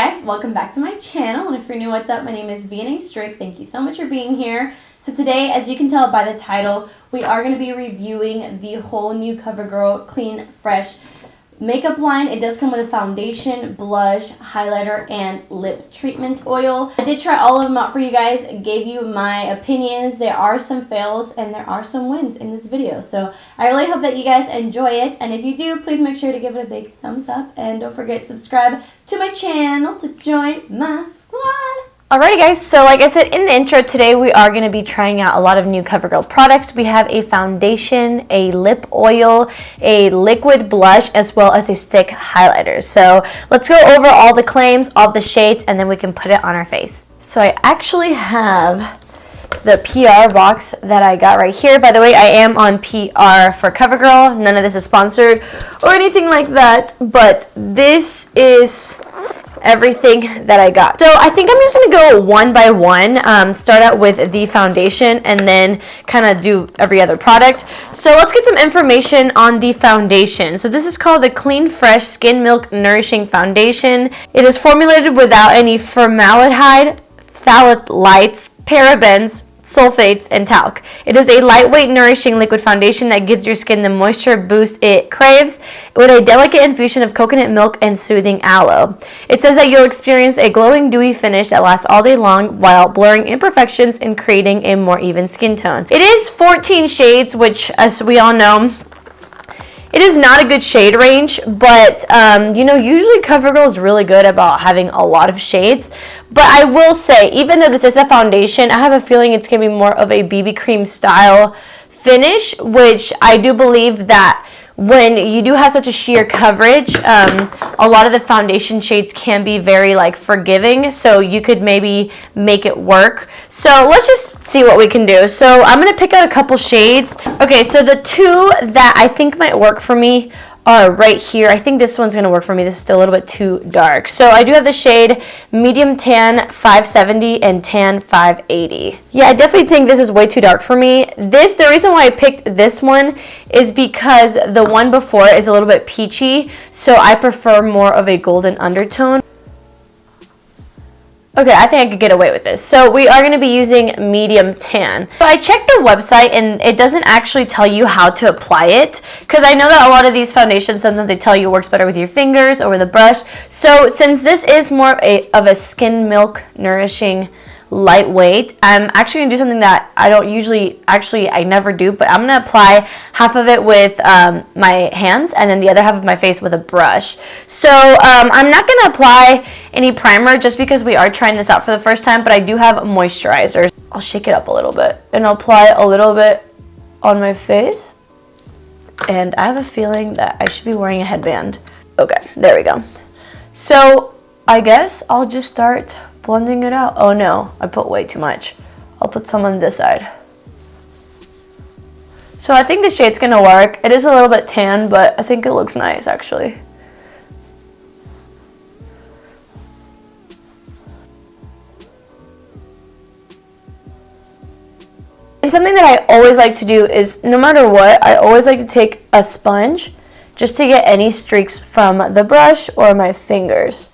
guys, welcome back to my channel, and if you're new, what's up? My name is vianney.strick. Thank you so much for being here. So today, as you can tell by the title, we are going to be reviewing the whole new CoverGirl Clean Fresh makeup line. It does come with a foundation, blush, highlighter, and lip treatment oil. I did try all of them out for you guys, gave you my opinions. There are some fails and there are some wins in this video. So I really hope that you guys enjoy it. And if you do, please make sure to give it a big thumbs up. And don't forget to subscribe to my channel to join my squad. Alrighty guys, so like I said in the intro, today we are going to be trying out a lot of new CoverGirl products. We have a foundation, a lip oil, a liquid blush, as well as a stick highlighter. So let's go over all the claims, all the shades, and then we can put it on our face. So I actually have the PR box that I got right here. By the way, I am on PR for CoverGirl. None of this is sponsored or anything like that, but this is everything that I got. So I think I'm just going to go one by one, start out with the foundation and then kind of do every other product. So let's get some information on the foundation. So this is called the Clean Fresh Skin Milk Nourishing Foundation. It is formulated without any formaldehyde, phthalates, parabens, sulfates, and talc. It is a lightweight, nourishing liquid foundation that gives your skin the moisture boost it craves with a delicate infusion of coconut milk and soothing aloe. It says that you'll experience a glowing, dewy finish that lasts all day long while blurring imperfections and creating a more even skin tone. It is 14 shades, which, as we all know, it is not a good shade range, but you know, usually CoverGirl is really good about having a lot of shades. But I will say, even though this is a foundation, I have a feeling it's going to be more of a BB cream style finish, which I do believe that when you do have such a sheer coverage, a lot of the foundation shades can be very forgiving, so you could maybe make it work. So let's just see what we can do. So I'm going to pick out a couple shades. Okay, so the two that I think might work for me are right here. I think this one's going to work for me. This is still a little bit too dark. So I do have the shade Medium Tan 570 and Tan 580. Yeah, I definitely think this is way too dark for me. The reason why I picked this one is because the one before is a little bit peachy, so I prefer more of a golden undertone. Okay, I think I could get away with this. So we are going to be using medium tan. So I checked the website and it doesn't actually tell you how to apply it, because I know that a lot of these foundations, sometimes they tell you it works better with your fingers or with a brush. So since this is more of a skin milk nourishing lightweight, I'm actually going to do something that I don't usually, I never do, but I'm going to apply half of it with my hands and then the other half of my face with a brush. So I'm not going to apply any primer just because we are trying this out for the first time, but I do have moisturizer. I'll shake it up a little bit and I'll apply a little bit on my face, and I have a feeling that I should be wearing a headband. Okay, there we go. So I guess I'll just start blending it out. Oh no, I put way too much. I'll put some on this side. So I think the shade's gonna work. It is a little bit tan, but I think it looks nice actually. And something that I always like to do is, no matter what, I always like to take a sponge just to get any streaks from the brush or my fingers.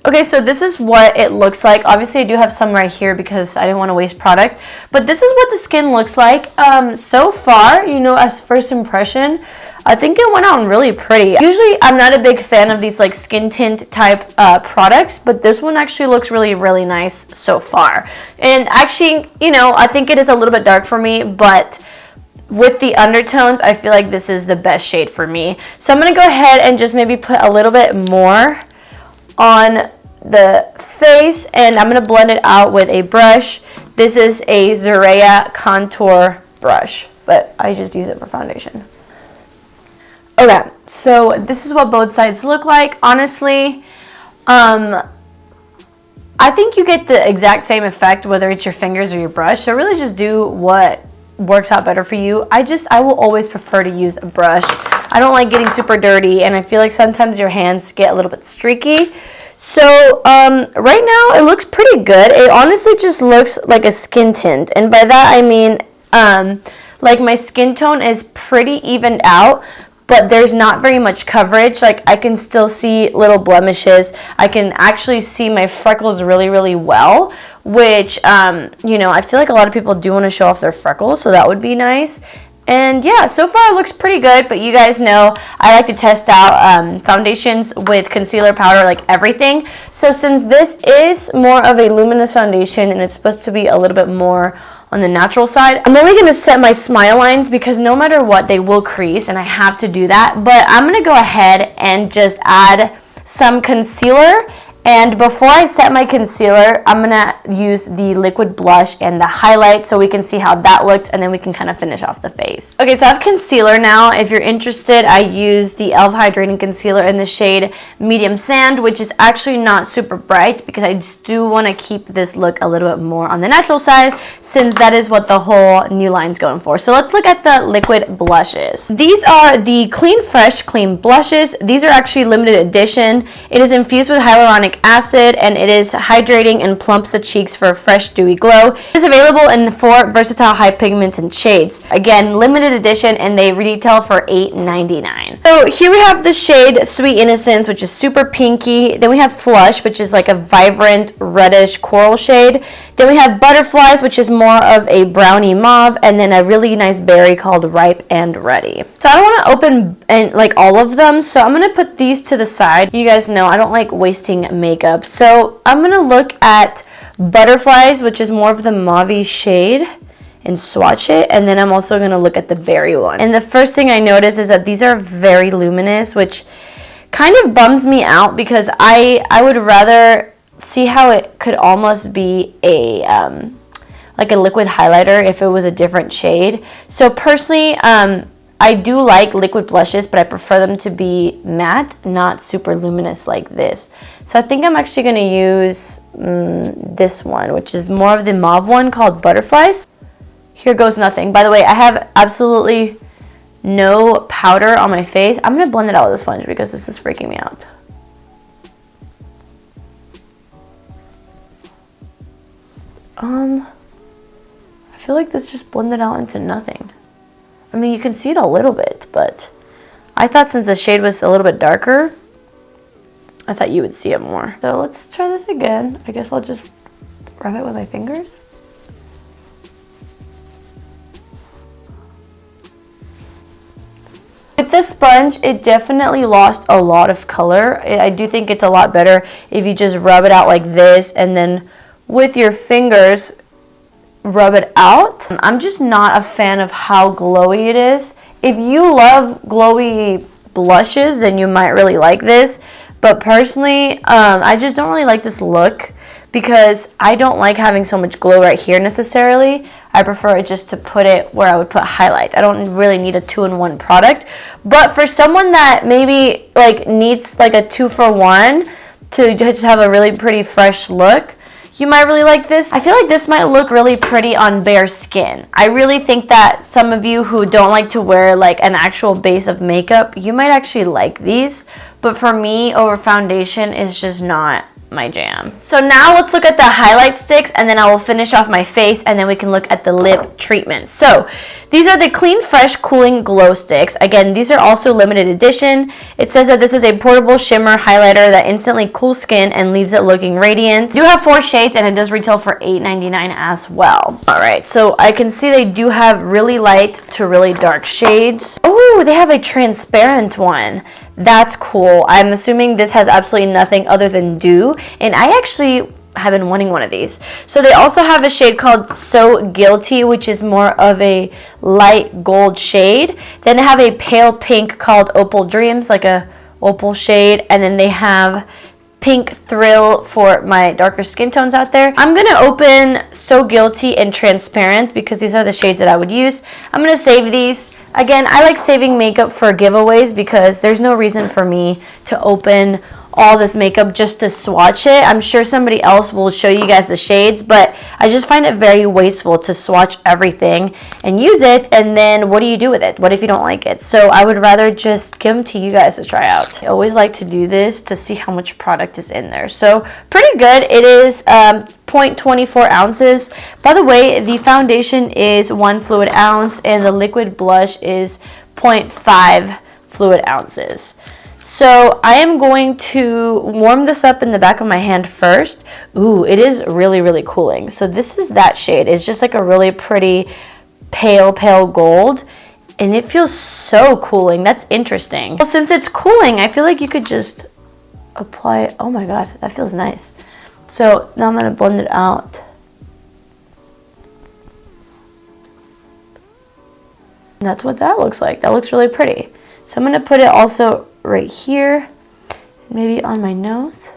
Okay, so this is what it looks like. Obviously, I do have some right here because I didn't want to waste product. But this is what the skin looks like. So far, you know, as first impression, I think it went out really pretty. Usually, I'm not a big fan of these skin tint type products, but this one actually looks really, really nice so far. And actually, you know, I think it is a little bit dark for me, but with the undertones, I feel like this is the best shade for me. So I'm going to go ahead and just maybe put a little bit more on the face, and I'm going to blend it out with a brush. This is a Zaria contour brush, but I just use it for foundation. Okay, so this is what both sides look like. Honestly, I think you get the exact same effect whether it's your fingers or your brush, so really just do what works out better for you. I will always prefer to use a brush. I don't like getting super dirty, and I feel like sometimes your hands get a little bit streaky. So right now it looks pretty good. It honestly just looks like a skin tint, and by that I mean like my skin tone is pretty evened out, but there's not very much coverage. Like, I can still see little blemishes. I can actually see my freckles really, really well, which, you know, I feel like a lot of people do want to show off their freckles, so that would be nice. And yeah, so far it looks pretty good, but you guys know I like to test out foundations with concealer, powder, like everything. So since this is more of a luminous foundation and it's supposed to be a little bit more on the natural side, I'm only going to set my smile lines because no matter what, they will crease and I have to do that. But I'm going to go ahead and just add some concealer. And before I set my concealer, I'm going to use the liquid blush and the highlight so we can see how that looked, and then we can kind of finish off the face. Okay, so I have concealer now. If you're interested, I use the e.l.f. Hydrating Concealer in the shade Medium Sand, which is actually not super bright because I just do want to keep this look a little bit more on the natural side since that is what the whole new line's going for. So let's look at the liquid blushes. These are the Clean Fresh Clean Blushes. These are actually limited edition. It is infused with hyaluronic acid and it is hydrating and plumps the cheeks for a fresh dewy glow. It is available in 4 versatile high pigmented shades. Again, limited edition, and they retail for $8.99. So here we have the shade Sweet Innocence, which is super pinky. Then we have Flush, which is like a vibrant reddish coral shade. Then we have Butterflies, which is more of a brownie mauve, and then a really nice berry called Ripe and Ready. So I don't want to open like all of them, so I'm going to put these to the side. You guys know I don't like wasting makeup. So I'm going to look at Butterflies, which is more of the mauve shade, and swatch it. And then I'm also going to look at the berry one. And the first thing I notice is that these are very luminous, which kind of bums me out because I would rather see how it could almost be a like a liquid highlighter if it was a different shade. So personally, I do like liquid blushes, but I prefer them to be matte, not super luminous like this. So I think I'm actually going to use this one, which is more of the mauve one called Butterflies. Here goes nothing. By the way, I have absolutely no powder on my face. I'm going to blend it out with a sponge because this is freaking me out. I feel like this just blended out into nothing. I mean, you can see it a little bit, but I thought since the shade was a little bit darker, I thought you would see it more. So let's try this again. I guess I'll just rub it with my fingers. With this sponge, it definitely lost a lot of color. I do think it's a lot better if you just rub it out like this and then with your fingers rub it out. I'm just not a fan of how glowy it is. If you love glowy blushes, then you might really like this. But personally, I just don't really like this look because I don't like having so much glow right here necessarily. I prefer it just to put it where I would put highlight. I don't really need a 2-in-1 product. But for someone that maybe like needs like a 2-for-1 to just have a really pretty fresh look, you might really like this. I feel like this might look really pretty on bare skin. I really think that some of you who don't like to wear like an actual base of makeup, you might actually like these. But for me, over foundation is just not my jam. So now let's look at the highlight sticks, and then I will finish off my face, and then we can look at the lip treatment. So these are the Clean Fresh Cooling Glow Sticks. Again, these are also limited edition. It says that this is a portable shimmer highlighter that instantly cools skin and leaves it looking radiant. They do have 4 shades, and it does retail for $8.99 as well. All right, so I can see they do have really light to really dark shades. Oh, they have a transparent one. That's cool. I'm assuming this has absolutely nothing other than dew, and I actually have been wanting one of these. So they also have a shade called So Guilty, which is more of a light gold shade. Then they have a pale pink called Opal Dreams, like a opal shade, and then they have Pink Thrill for my darker skin tones out there. I'm going to open So Guilty and Transparent because these are the shades that I would use. I'm going to save these. Again, I like saving makeup for giveaways because there's no reason for me to open all this makeup just to swatch it. I'm sure somebody else will show you guys the shades, but I just find it very wasteful to swatch everything and use it, and then what do you do with it? What if you don't like it? So I would rather just give them to you guys to try out. I always like to do this to see how much product is in there. So pretty good. It is 0.24 ounces. By the way, the foundation is 1 fluid ounce and the liquid blush is 0.5 fluid ounces. So I am going to warm this up in the back of my hand first. Ooh, it is really, really cooling. So this is that shade. It's just like a really pretty pale gold. And it feels so cooling. That's interesting. Well, since it's cooling, I feel like you could just apply it. Oh my God, that feels nice. So now I'm gonna blend it out. And that's what that looks like. That looks really pretty. So I'm gonna put it also right here, maybe on my nose.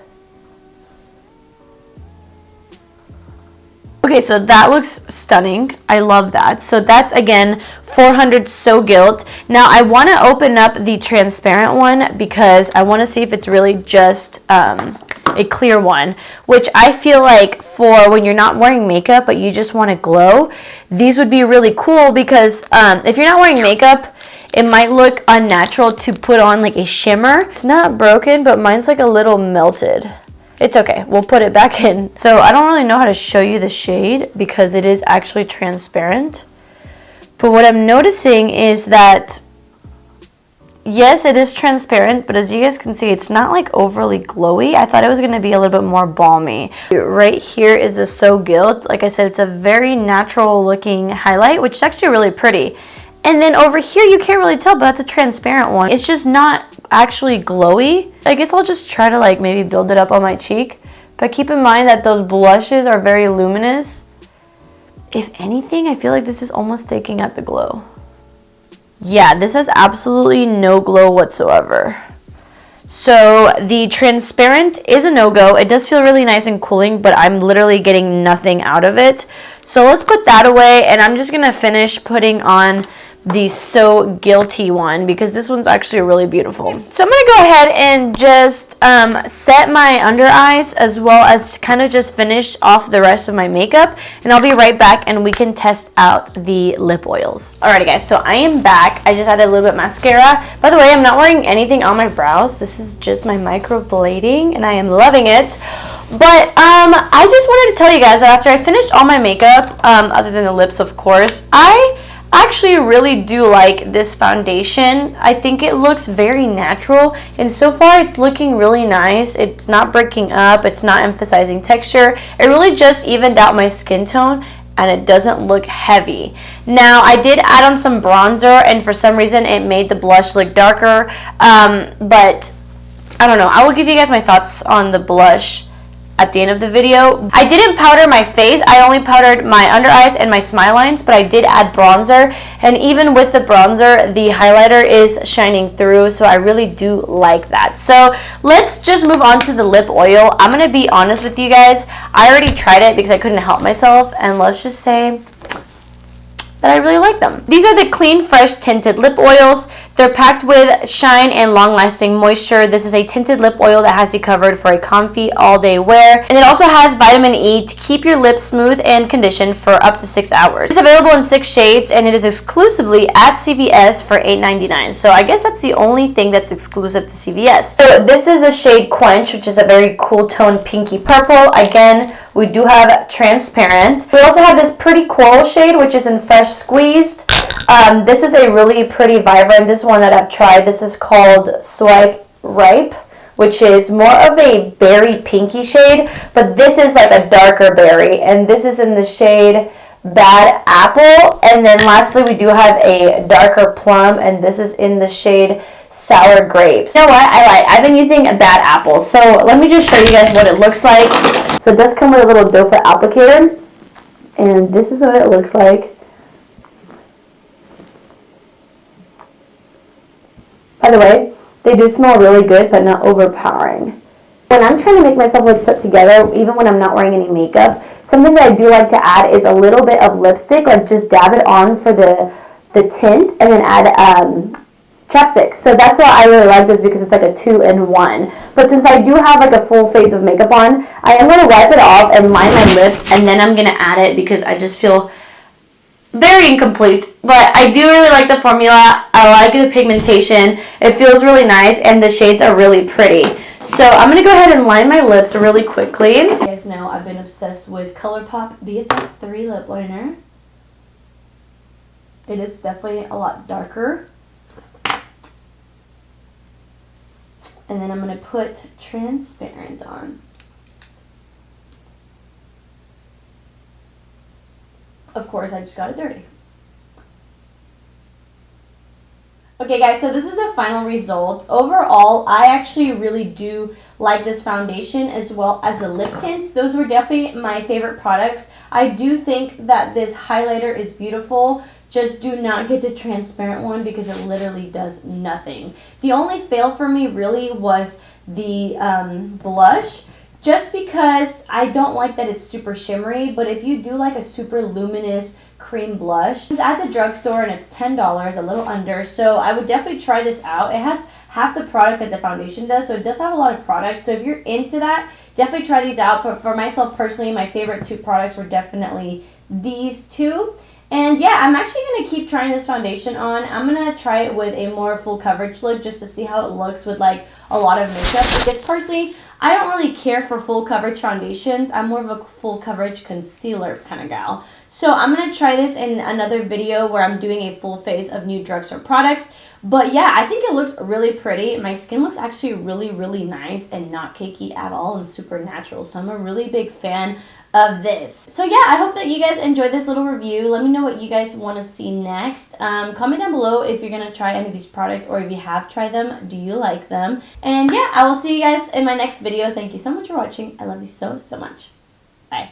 Okay, so that looks stunning. I love that. So that's, again, 400 So Gilt. Now I want to open up the transparent one because I want to see if it's really just a clear one, which I feel like for when you're not wearing makeup but you just want to glow, these would be really cool because if you're not wearing makeup, it might look unnatural to put on like a shimmer. It's not broken, but mine's like a little melted. It's okay, we'll put it back in. So I don't really know how to show you the shade because it is actually transparent. But what I'm noticing is that, yes, it is transparent, but as you guys can see, it's not like overly glowy. I thought it was gonna be a little bit more balmy. Right here is the So Gilt. Like I said, it's a very natural looking highlight, which is actually really pretty. And then over here, you can't really tell, but that's a transparent one. It's just not actually glowy. I guess I'll just try to like maybe build it up on my cheek. But keep in mind that those blushes are very luminous. If anything, I feel like this is almost taking out the glow. Yeah, this has absolutely no glow whatsoever. So the transparent is a no-go. It does feel really nice and cooling, but I'm literally getting nothing out of it. So let's put that away, and I'm just gonna finish putting on the So Guilty one because this one's actually really beautiful. So I'm gonna go ahead and just set my under eyes as well as kind of just finish off the rest of my makeup, and I'll be right back and we can test out the lip oils. Alrighty guys, so I am back. I just added a little bit of mascara. By the way, I'm not wearing anything on my brows. This is just my microblading and I am loving it. But I just wanted to tell you guys that after I finished all my makeup, other than the lips of course, I actually really do like this foundation. I think it looks very natural, and so far it's looking really nice. It's not breaking up, it's not emphasizing texture. It really just evened out my skin tone and it doesn't look heavy. Now I did add on some bronzer and for some reason it made the blush look darker, but I don't know. I will give you guys my thoughts on the blush at the end of the video. I didn't powder my face. I only powdered my under eyes and my smile lines, but I did add bronzer, and even with the bronzer, the highlighter is shining through, so I really do like that. So let's just move on to the lip oil. I'm gonna be honest with you guys. I already tried it because I couldn't help myself, and let's just say that I really like them. These are the Clean Fresh Tinted Lip Oils. They're packed with shine and long-lasting moisture. This is a tinted lip oil that has you covered for a comfy all-day wear. And it also has vitamin E to keep your lips smooth and conditioned for up to 6 hours. It's available in 6 shades and it is exclusively at CVS for $8.99. So I guess that's the only thing that's exclusive to CVS. So this is the shade Quench, which is a very cool tone pinky purple. Again, we do have transparent. We also have this pretty coral shade, which is in Fresh Squeezed. This is a really pretty vibrant. This one that I've tried. This is called Swipe Ripe, which is more of a berry pinky shade, but this is like a darker berry, and this is in the shade Bad Apple. And then lastly, we do have a darker plum, and this is in the shade Sour Grapes. You know what? I've been using a Bad Apple, so let me just show you guys what it looks like. So it does come with a little doe foot applicator, and this is what it looks like. By the way, they do smell really good, but not overpowering. When I'm trying to make myself look put together, even when I'm not wearing any makeup, something that I do like to add is a little bit of lipstick, like just dab it on for the tint, and then add chapstick. So that's why I really like this, because it's like a 2-in-1. But since I do have like a full face of makeup on, I am going to wipe it off and line my lips, and then I'm going to add it because I just feel very incomplete. But I do really like the formula. I like the pigmentation. It feels really nice, and the shades are really pretty. So I'm going to go ahead and line my lips really quickly. You guys know I've been obsessed with ColourPop BFF3 lip liner. It is definitely a lot darker. and then I'm going to put transparent on. Of course, I just got it dirty. Okay guys, so this is the final result. Overall, I actually really do like this foundation as well as the lip tints. Those were definitely my favorite products. I do think that this highlighter is beautiful. Just do not get the transparent one because it literally does nothing. The only fail for me really was the blush. Just because I don't like that it's super shimmery, but if you do like a super luminous cream blush, it's at the drugstore and it's $10, a little under, so I would definitely try this out. It has half the product that the foundation does, so it does have a lot of product. So if you're into that, definitely try these out. But for myself personally, my favorite two products were definitely these two. And yeah, I'm actually going to keep trying this foundation on. I'm going to try it with a more full coverage look just to see how it looks with like a lot of makeup, because personally, I don't really care for full coverage foundations. I'm more of a full coverage concealer kind of gal. So I'm going to try this in another video where I'm doing a full face of new drugstore products. But yeah, I think it looks really pretty. My skin looks actually really, really nice and not cakey at all and super natural. So I'm a really big fan of this. So yeah, I hope that you guys enjoyed this little review. Let me know what you guys want to see next. Comment down below if you're going to try any of these products, or if you have tried them, do you like them? And yeah, I will see you guys in my next video. Thank you so much for watching. I love you so, so much. Bye.